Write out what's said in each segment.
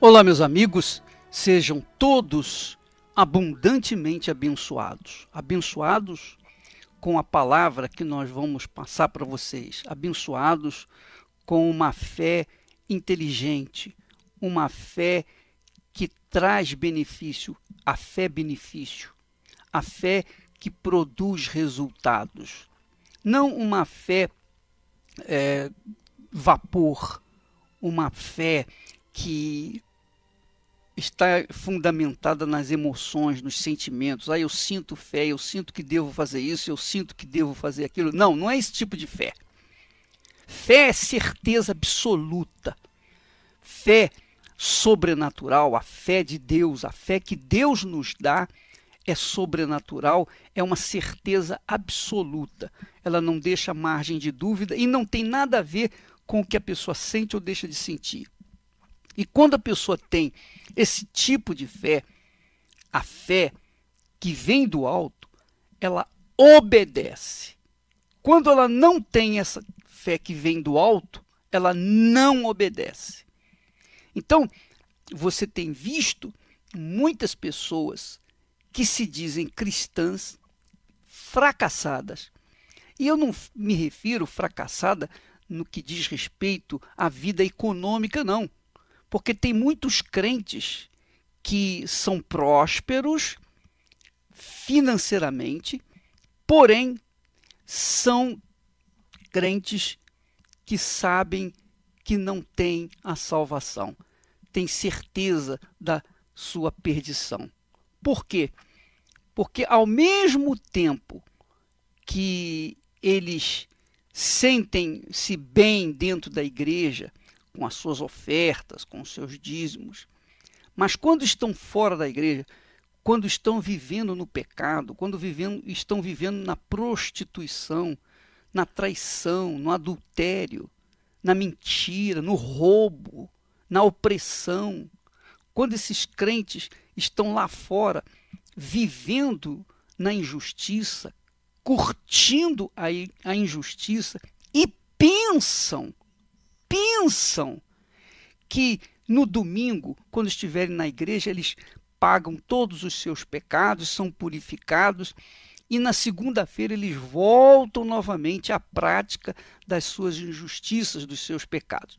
Olá, meus amigos, sejam todos abundantemente abençoados. Abençoados com a palavra que nós vamos passar para vocês. Abençoados com uma fé inteligente, uma fé que traz benefício, a fé benefício, a fé que produz resultados. Não uma fé vapor, uma fé que está fundamentada nas emoções, nos sentimentos. Eu sinto fé, eu sinto que devo fazer isso, eu sinto que devo fazer aquilo. Não, não é esse tipo de fé. Fé é certeza absoluta. Fé sobrenatural, a fé de Deus, a fé que Deus nos dá é sobrenatural, é uma certeza absoluta. Ela não deixa margem de dúvida e não tem nada a ver com o que a pessoa sente ou deixa de sentir. E quando a pessoa tem esse tipo de fé, a fé que vem do alto, ela obedece. Quando ela não tem essa fé que vem do alto, ela não obedece. Então, você tem visto muitas pessoas que se dizem cristãs fracassadas. E eu não me refiro fracassada no que diz respeito à vida econômica, não. Porque tem muitos crentes que são prósperos financeiramente, porém são crentes que sabem que não têm a salvação, têm certeza da sua perdição. Por quê? Porque ao mesmo tempo que eles sentem-se bem dentro da igreja, com as suas ofertas, com os seus dízimos, mas quando estão fora da igreja, quando estão vivendo no pecado, quando estão vivendo na prostituição, na traição, no adultério, na mentira, no roubo, na opressão, quando esses crentes estão lá fora, vivendo na injustiça, curtindo a injustiça e pensam que no domingo, quando estiverem na igreja, eles pagam todos os seus pecados, são purificados, e na segunda-feira eles voltam novamente à prática das suas injustiças, dos seus pecados.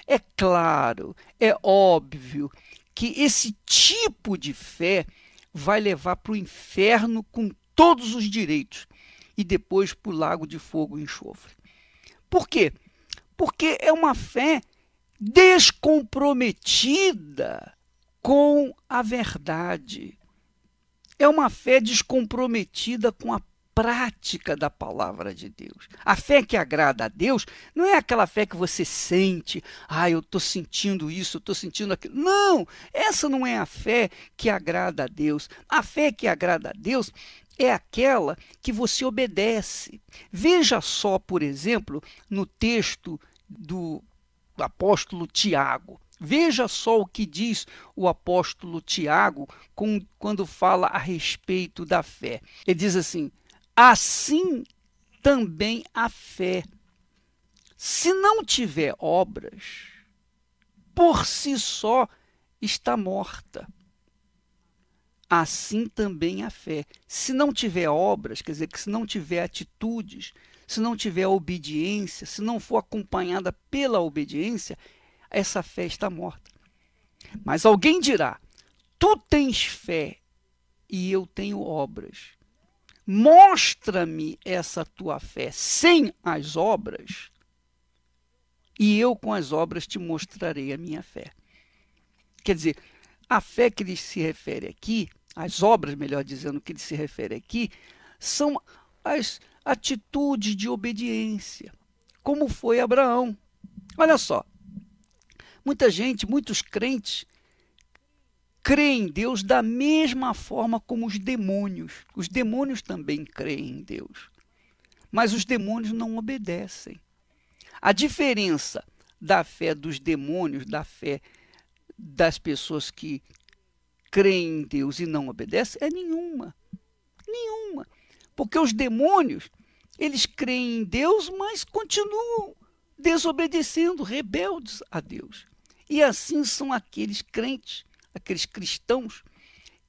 É claro, é óbvio que esse tipo de fé vai levar para o inferno com todos os direitos e depois para o lago de fogo e enxofre. Por quê? Porque é uma fé descomprometida com a verdade. É uma fé descomprometida com a prática da palavra de Deus. A fé que agrada a Deus não é aquela fé que você sente, eu estou sentindo isso, eu estou sentindo aquilo. Não, essa não é a fé que agrada a Deus. A fé que agrada a Deus é aquela que você obedece. Veja só, por exemplo, no texto do apóstolo Tiago. Veja só o que diz o apóstolo Tiago quando fala a respeito da fé. Ele diz assim: assim também a fé, se não tiver obras, por si só está morta. Assim também a fé. Se não tiver obras, quer dizer, que se não tiver atitudes, se não tiver obediência, se não for acompanhada pela obediência, essa fé está morta. Mas alguém dirá: tu tens fé e eu tenho obras. Mostra-me essa tua fé sem as obras, e eu com as obras te mostrarei a minha fé. Quer dizer, a fé que ele se refere aqui, as obras, melhor dizendo, que ele se refere aqui, são as atitudes de obediência, como foi Abraão. Olha só, muita gente, muitos crentes, creem em Deus da mesma forma como os demônios. Os demônios também creem em Deus, mas os demônios não obedecem. A diferença da fé dos demônios, da fé das pessoas que creem em Deus e não obedecem, é nenhuma. Nenhuma. Porque os demônios, eles creem em Deus, mas continuam desobedecendo, rebeldes a Deus. E assim são aqueles crentes, aqueles cristãos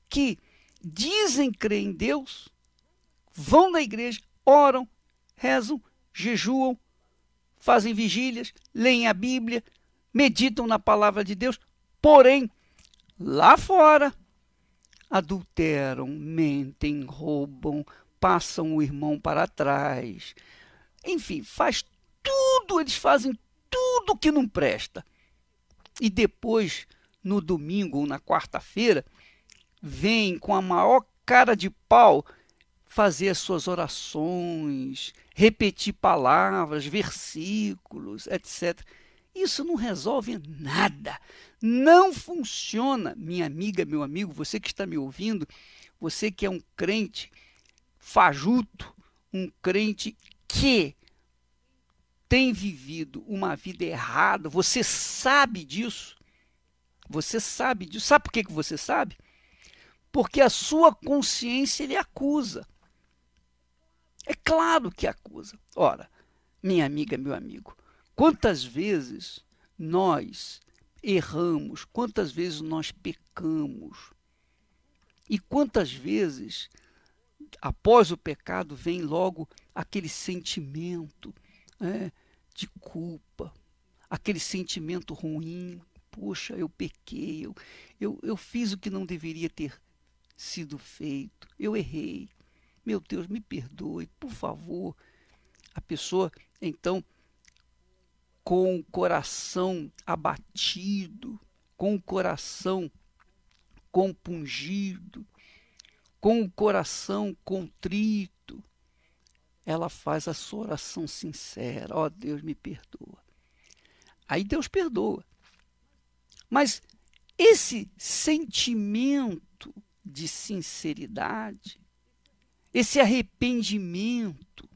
que dizem crer em Deus, vão na igreja, oram, rezam, jejuam, fazem vigílias, leem a Bíblia, meditam na palavra de Deus, porém, lá fora, adulteram, mentem, roubam, passam o irmão para trás. Enfim, eles fazem tudo que não presta. E depois, no domingo ou na quarta-feira, vêm com a maior cara de pau fazer as suas orações, repetir palavras, versículos, etc. Isso não resolve nada. Não funciona, minha amiga, meu amigo, você que está me ouvindo, você que é um crente fajuto, um crente que tem vivido uma vida errada, você sabe disso. Você sabe disso. Sabe por que você sabe? Porque a sua consciência lhe acusa. É claro que acusa. Ora, minha amiga, meu amigo, quantas vezes nós erramos, quantas vezes nós pecamos, e quantas vezes, após o pecado, vem logo aquele sentimento de culpa, aquele sentimento ruim. Poxa, eu pequei, eu fiz o que não deveria ter sido feito, eu errei. Meu Deus, me perdoe, por favor. A pessoa, então, com o coração abatido, com o coração compungido, com o coração contrito, ela faz a sua oração sincera. Ó, Deus, me perdoa. Aí Deus perdoa. Mas esse sentimento de sinceridade, esse arrependimento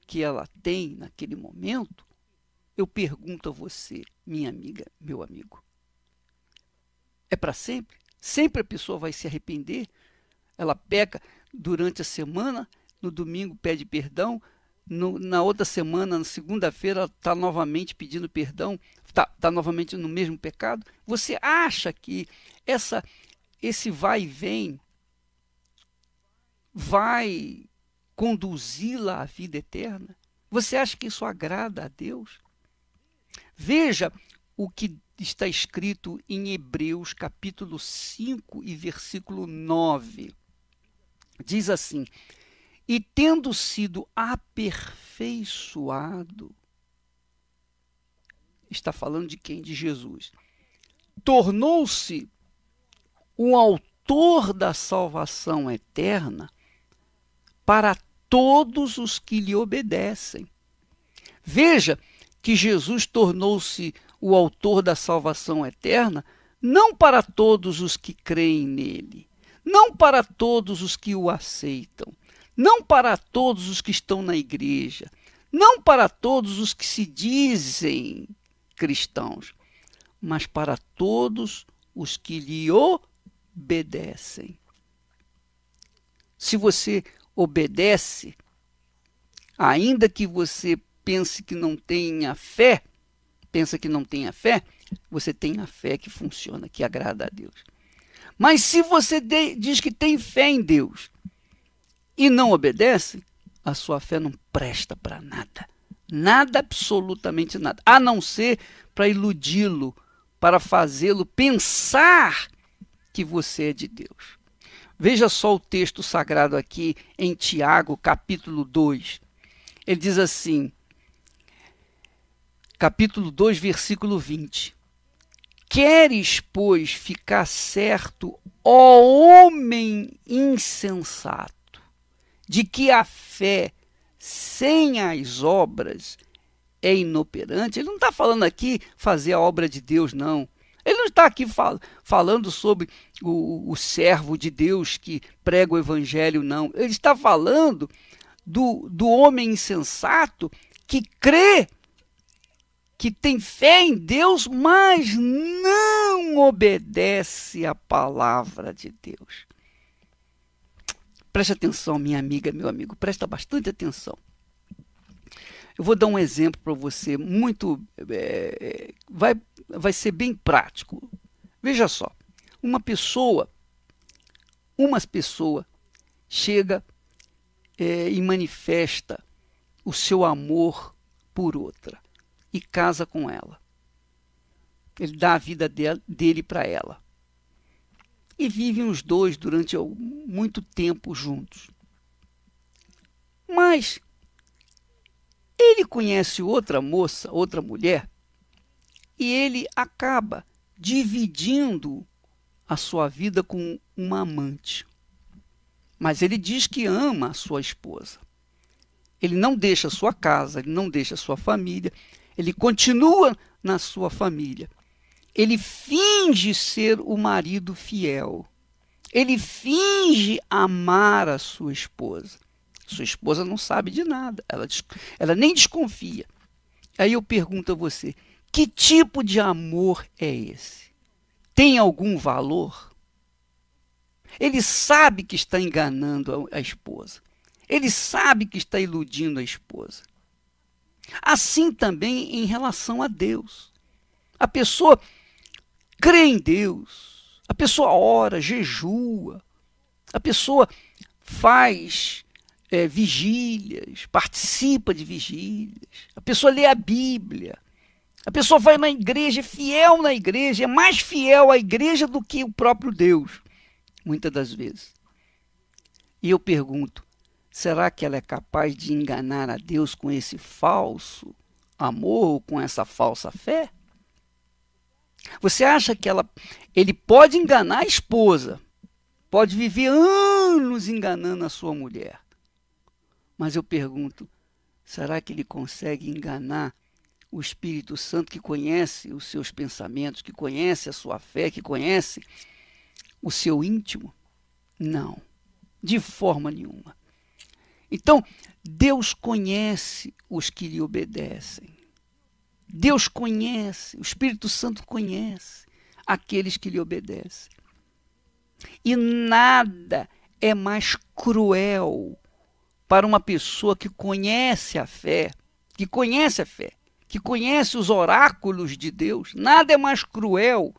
que ela tem naquele momento, eu pergunto a você, minha amiga, meu amigo, é para sempre? Sempre a pessoa vai se arrepender? Ela peca durante a semana, no domingo pede perdão, na outra semana, na segunda-feira, ela está novamente pedindo perdão, está novamente no mesmo pecado? Você acha que esse vai e vem vai conduzi-la à vida eterna? Você acha que isso agrada a Deus? Veja o que está escrito em Hebreus capítulo 5 e versículo 9. Diz assim: e tendo sido aperfeiçoado, está falando de quem? De Jesus. Tornou-se o autor da salvação eterna para todos os que lhe obedecem. Veja que Jesus tornou-se o autor da salvação eterna não para todos os que creem nele, não para todos os que o aceitam, não para todos os que estão na igreja, não para todos os que se dizem cristãos, mas para todos os que lhe obedecem. Se você obedece, ainda que você pense que não tenha fé, você tem a fé que funciona, que agrada a Deus. Mas se você diz que tem fé em Deus e não obedece, a sua fé não presta para nada. Nada, absolutamente nada. A não ser para iludi-lo, para fazê-lo pensar que você é de Deus. Veja só o texto sagrado aqui em Tiago, capítulo 2. Ele diz assim, capítulo 2, versículo 20. Queres, pois, ficar certo, ó homem insensato, de que a fé sem as obras é inoperante? Ele não está falando aqui fazer a obra de Deus, não. Ele não está aqui falando sobre o servo de Deus que prega o evangelho, não. Ele está falando do homem insensato que crê, que tem fé em Deus, mas não obedece à palavra de Deus. Preste atenção, minha amiga, meu amigo, presta bastante atenção. Eu vou dar um exemplo para você, muito, vai ser bem prático. Veja só, uma pessoa chega e manifesta o seu amor por outra e casa com ela. Ele dá a vida dele para ela. E vivem os dois durante muito tempo juntos. Mas ele conhece outra moça, outra mulher, e ele acaba dividindo a sua vida com uma amante. Mas ele diz que ama a sua esposa. Ele não deixa a sua casa, ele não deixa a sua família, ele continua na sua família. Ele finge ser o marido fiel. Ele finge amar a sua esposa. Sua esposa não sabe de nada, ela nem desconfia. Aí eu pergunto a você, que tipo de amor é esse? Tem algum valor? Ele sabe que está enganando a esposa. Ele sabe que está iludindo a esposa. Assim também em relação a Deus. A pessoa crê em Deus, a pessoa ora, jejua, a pessoa faz vigílias, participa de vigílias, a pessoa lê a Bíblia, a pessoa vai na igreja, é fiel na igreja, é mais fiel à igreja do que o próprio Deus, muitas das vezes. E eu pergunto, será que ela é capaz de enganar a Deus com esse falso amor ou com essa falsa fé? Você acha que ele pode enganar a esposa, pode viver anos enganando a sua mulher. Mas eu pergunto, será que ele consegue enganar o Espírito Santo que conhece os seus pensamentos, que conhece a sua fé, que conhece o seu íntimo? Não, de forma nenhuma. Então, Deus conhece os que lhe obedecem. Deus conhece, o Espírito Santo conhece aqueles que lhe obedecem. E nada é mais cruel para uma pessoa que conhece a fé, que conhece os oráculos de Deus. Nada é mais cruel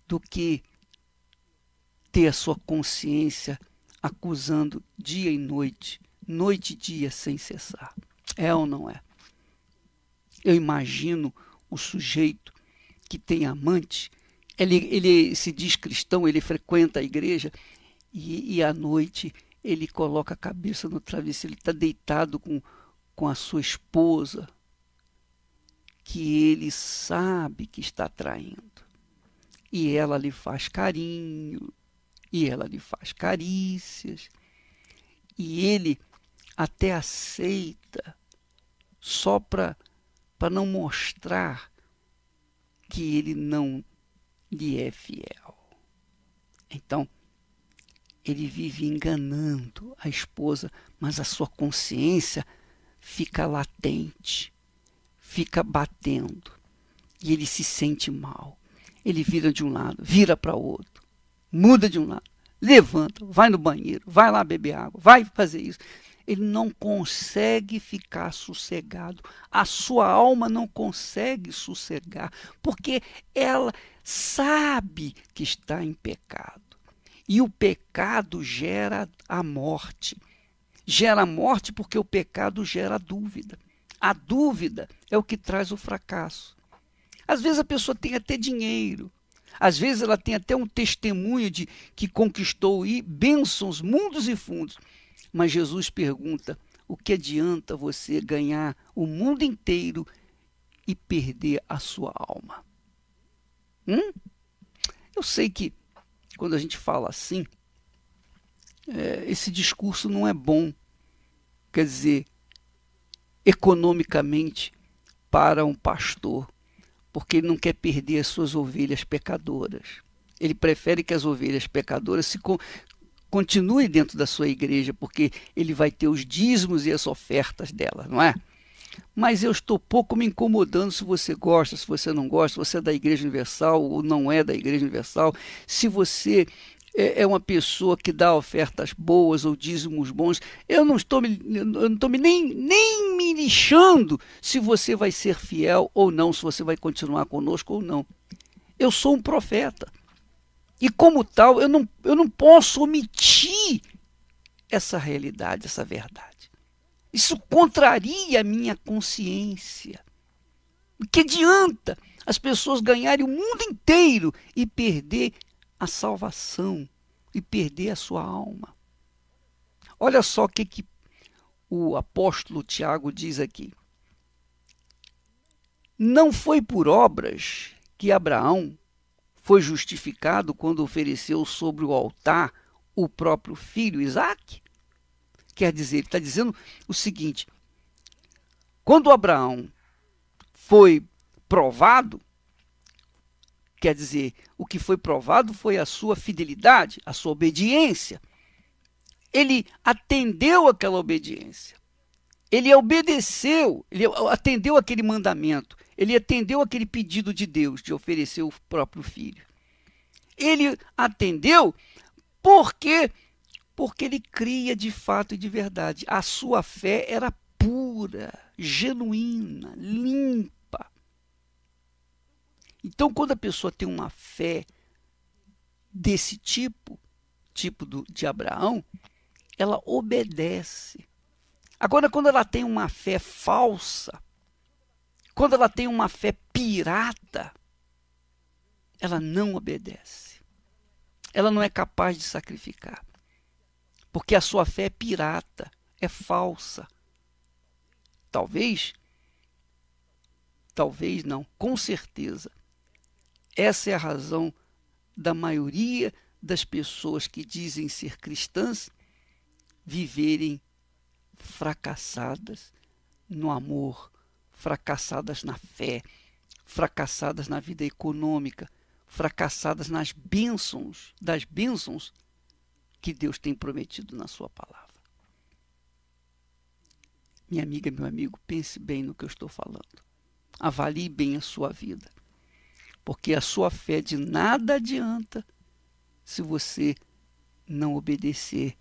do que ter a sua consciência acusando dia e noite, noite e dia sem cessar. É ou não é? Eu imagino o sujeito que tem amante, ele se diz cristão, ele frequenta a igreja e à noite ele coloca a cabeça no travesseiro, ele está deitado com a sua esposa, que ele sabe que está traindo. E ela lhe faz carinho, e ela lhe faz carícias, e ele até aceita só para não mostrar que ele não lhe é fiel. Então, ele vive enganando a esposa, mas a sua consciência fica latente, fica batendo, e ele se sente mal. Ele vira de um lado, vira para o outro, muda de um lado, levanta, vai no banheiro, vai lá beber água, vai fazer isso. Ele não consegue ficar sossegado. A sua alma não consegue sossegar, porque ela sabe que está em pecado. E o pecado gera a morte. Gera a morte porque o pecado gera a dúvida. A dúvida é o que traz o fracasso. Às vezes a pessoa tem até dinheiro. Às vezes ela tem até um testemunho de que conquistou bênçãos, mundos e fundos. Mas Jesus pergunta, o que adianta você ganhar o mundo inteiro e perder a sua alma? Eu sei que quando a gente fala assim, esse discurso não é bom, quer dizer, economicamente para um pastor, porque ele não quer perder as suas ovelhas pecadoras. Ele prefere que as ovelhas pecadoras continue dentro da sua igreja, porque ele vai ter os dízimos e as ofertas dela, não é? Mas eu estou pouco me incomodando se você gosta, se você não gosta, se você é da Igreja Universal ou não é da Igreja Universal, se você é uma pessoa que dá ofertas boas ou dízimos bons. Eu não estou nem me lixando se você vai ser fiel ou não, se você vai continuar conosco ou não. Eu sou um profeta. E como tal, eu não posso omitir essa realidade, essa verdade. Isso contraria a minha consciência. O que adianta as pessoas ganharem o mundo inteiro e perder a salvação e perder a sua alma? Olha só o que o apóstolo Tiago diz aqui. Não foi por obras que Abraão foi justificado quando ofereceu sobre o altar o próprio filho Isaque? Quer dizer, ele está dizendo o seguinte: quando Abraão foi provado, quer dizer, o que foi provado foi a sua fidelidade, a sua obediência. Ele atendeu aquela obediência. Ele obedeceu, ele atendeu aquele mandamento. Ele atendeu aquele pedido de Deus de oferecer o próprio filho. Ele atendeu porque ele cria de fato e de verdade. A sua fé era pura, genuína, limpa. Então, quando a pessoa tem uma fé desse tipo de Abraão, ela obedece. Agora, quando ela tem uma fé falsa, quando ela tem uma fé pirata, ela não obedece. Ela não é capaz de sacrificar. Porque a sua fé é pirata, é falsa. Talvez não, com certeza. Essa é a razão da maioria das pessoas que dizem ser cristãs viverem fracassadas no amor, fracassadas na fé, fracassadas na vida econômica, fracassadas nas das bênçãos que Deus tem prometido na sua palavra. Minha amiga, meu amigo, pense bem no que eu estou falando. Avalie bem a sua vida. Porque a sua fé de nada adianta se você não obedecer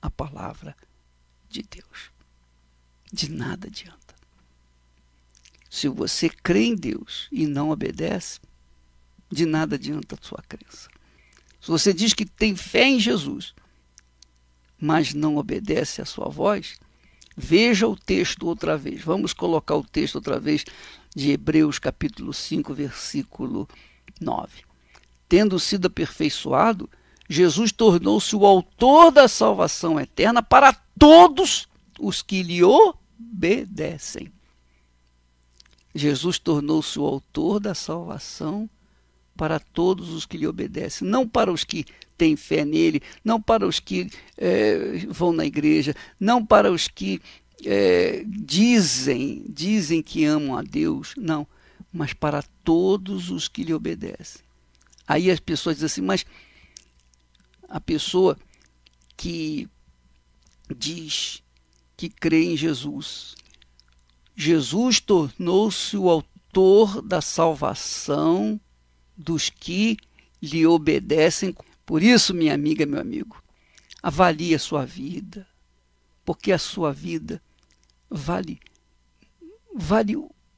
a palavra de Deus. De nada adianta. Se você crê em Deus e não obedece, de nada adianta a sua crença. Se você diz que tem fé em Jesus, mas não obedece à sua voz, veja o texto outra vez. Vamos colocar o texto outra vez de Hebreus capítulo 5, versículo 9. Tendo sido aperfeiçoado, Jesus tornou-se o autor da salvação eterna para todos os que lhe obedecem. Jesus tornou-se o autor da salvação para todos os que lhe obedecem, não para os que têm fé nele, não para os que vão na igreja, não para os que dizem que amam a Deus, não, mas para todos os que lhe obedecem. Aí as pessoas dizem assim, mas a pessoa que diz que crê em Jesus, Jesus tornou-se o autor da salvação dos que lhe obedecem. Por isso, minha amiga, meu amigo, avalie a sua vida, porque a sua vida vale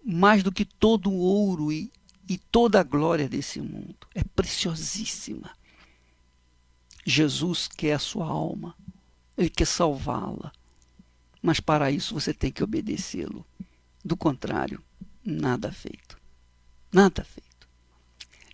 mais do que todo o ouro e toda a glória desse mundo. É preciosíssima. Jesus quer a sua alma, ele quer salvá-la, mas para isso você tem que obedecê-lo. Do contrário, nada feito. Nada feito.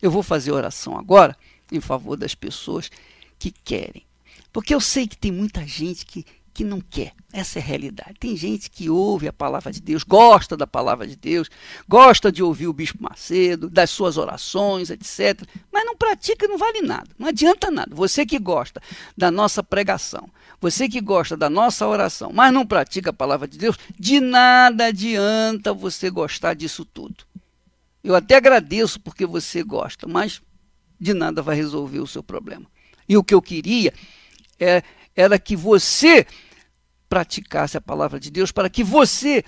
Eu vou fazer oração agora em favor das pessoas que querem. Porque eu sei que tem muita gente que não quer. Essa é a realidade. Tem gente que ouve a palavra de Deus, gosta da palavra de Deus, gosta de ouvir o Bispo Macedo, das suas orações, etc. Mas não pratica, não vale nada. Não adianta nada. Você que gosta da nossa pregação, você que gosta da nossa oração, mas não pratica a palavra de Deus, de nada adianta você gostar disso tudo. Eu até agradeço porque você gosta, mas de nada vai resolver o seu problema. E o que eu queria era que você praticasse a palavra de Deus, para que você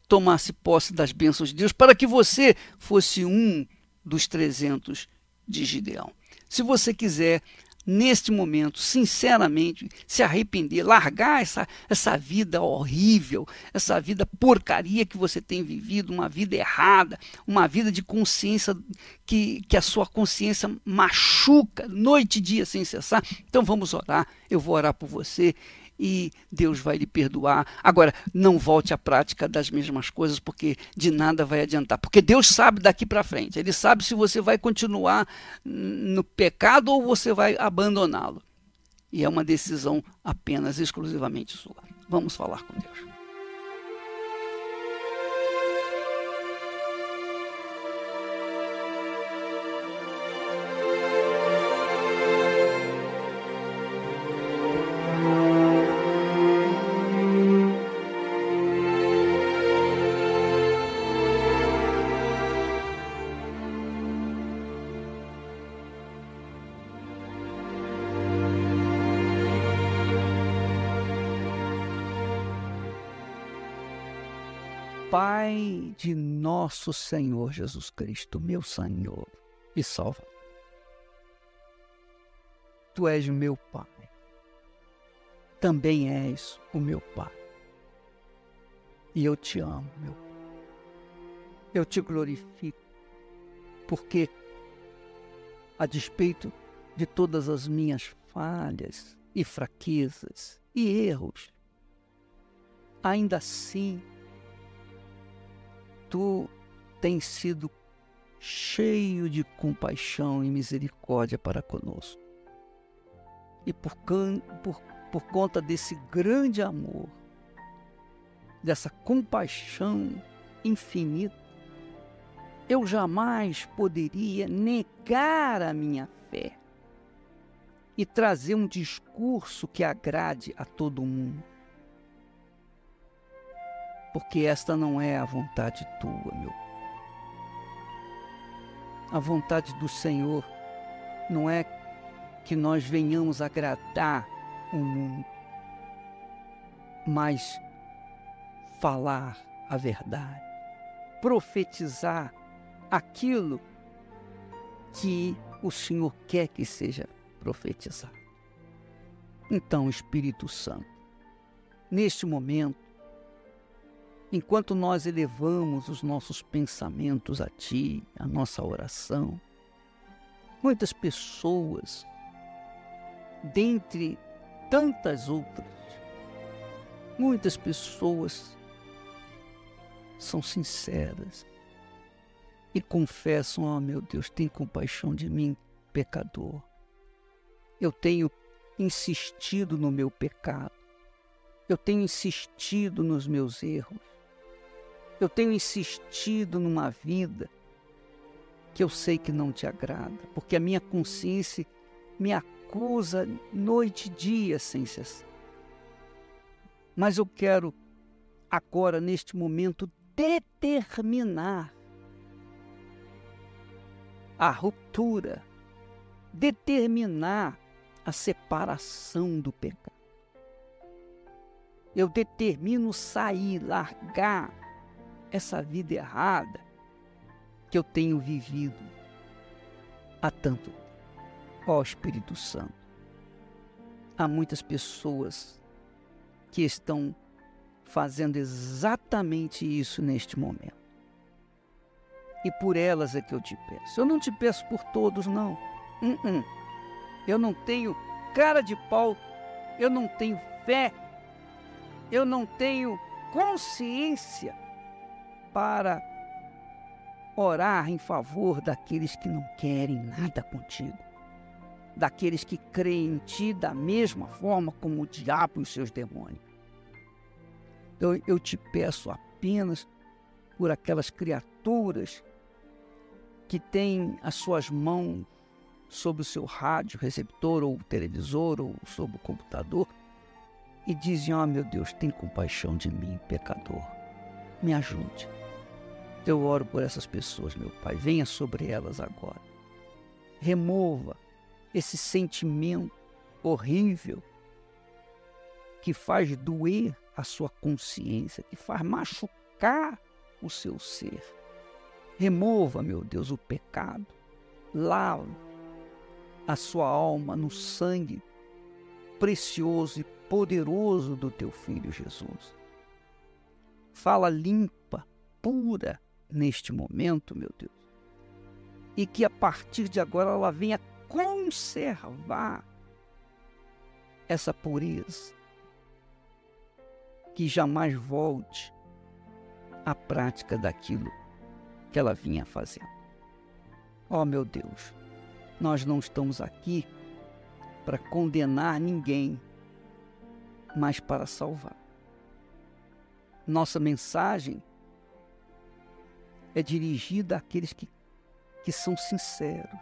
tomasse posse das bênçãos de Deus, para que você fosse um dos 300 de Gideão. Se você quiser neste momento, sinceramente, se arrepender, largar essa vida horrível, essa vida porcaria que você tem vivido, uma vida errada, uma vida de consciência que a sua consciência machuca noite e dia sem cessar. Então vamos orar, eu vou orar por você e Deus vai lhe perdoar. Agora, não volte à prática das mesmas coisas, porque de nada vai adiantar. Porque Deus sabe daqui para frente. Ele sabe se você vai continuar no pecado ou você vai abandoná-lo. E é uma decisão apenas, exclusivamente sua. Vamos falar com Deus. Pai de nosso Senhor Jesus Cristo, meu Senhor e Salvador, Tu és meu Pai, também és o meu Pai, e eu te amo, meu Pai. Eu te glorifico, porque a despeito de todas as minhas falhas e fraquezas e erros, ainda assim, Tu tens sido cheio de compaixão e misericórdia para conosco. E por conta desse grande amor, dessa compaixão infinita, eu jamais poderia negar a minha fé e trazer um discurso que agrade a todo mundo. Porque esta não é a vontade tua, meu. A vontade do Senhor não é que nós venhamos agradar o mundo, mas falar a verdade, profetizar aquilo que o Senhor quer que seja profetizado. Então, Espírito Santo, neste momento, enquanto nós elevamos os nossos pensamentos a Ti, a nossa oração, muitas pessoas, dentre tantas outras, muitas pessoas são sinceras e confessam: oh meu Deus, tem compaixão de mim, pecador. Eu tenho insistido no meu pecado, eu tenho insistido nos meus erros, eu tenho insistido numa vida que eu sei que não te agrada, porque a minha consciência me acusa noite e dia sem cessar. Mas eu quero agora, neste momento, determinar a ruptura, determinar a separação do pecado. Eu determino sair, largar essa vida errada que eu tenho vivido há tanto tempo. Ó Espírito Santo, há muitas pessoas que estão fazendo exatamente isso neste momento. E por elas é que eu te peço. Eu não te peço por todos, não. Eu não tenho cara de pau, eu não tenho fé, eu não tenho consciência para orar em favor daqueles que não querem nada contigo, daqueles que creem em ti da mesma forma como o diabo e os seus demônios. Então eu te peço apenas por aquelas criaturas que têm as suas mãos sobre o seu rádio, receptor ou televisor ou sobre o computador e dizem: oh meu Deus, tem compaixão de mim, pecador, me ajude. Eu oro por essas pessoas, meu Pai, venha sobre elas agora. Remova esse sentimento horrível que faz doer a sua consciência, que faz machucar o seu ser. Remova, meu Deus, o pecado, lava, a sua alma no sangue precioso e poderoso do teu Filho Jesus. Fala limpa, pura neste momento, meu Deus. E que a partir de agora ela venha conservar essa pureza. Que jamais volte à prática daquilo que ela vinha fazendo. Ó, meu Deus, nós não estamos aqui para condenar ninguém, mas para salvar. Nossa mensagem é dirigida àqueles que são sinceros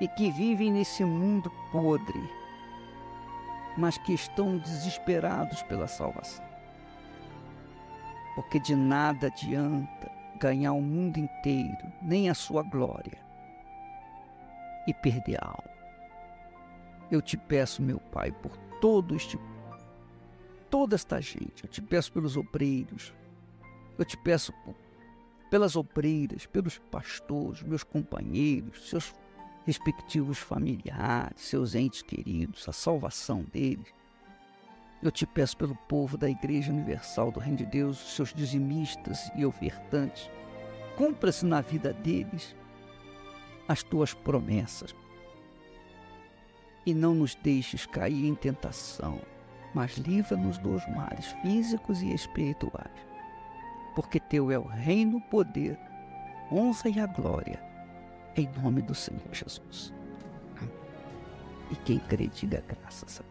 e que vivem nesse mundo podre, mas que estão desesperados pela salvação. Porque de nada adianta ganhar o mundo inteiro, nem a sua glória, e perder a alma. Eu te peço, meu Pai, por toda esta gente. Eu te peço pelos obreiros. Eu te peço pelas obreiras, pelos pastores, meus companheiros, seus respectivos familiares, seus entes queridos, a salvação deles. Eu te peço pelo povo da Igreja Universal do Reino de Deus, os seus dizimistas e ofertantes. Cumpra-se na vida deles as tuas promessas. E não nos deixes cair em tentação, mas livra-nos dos males físicos e espirituais. Porque teu é o reino, o poder, honra e a glória, em nome do Senhor Jesus. Amém. E quem crê, diga graças a Deus.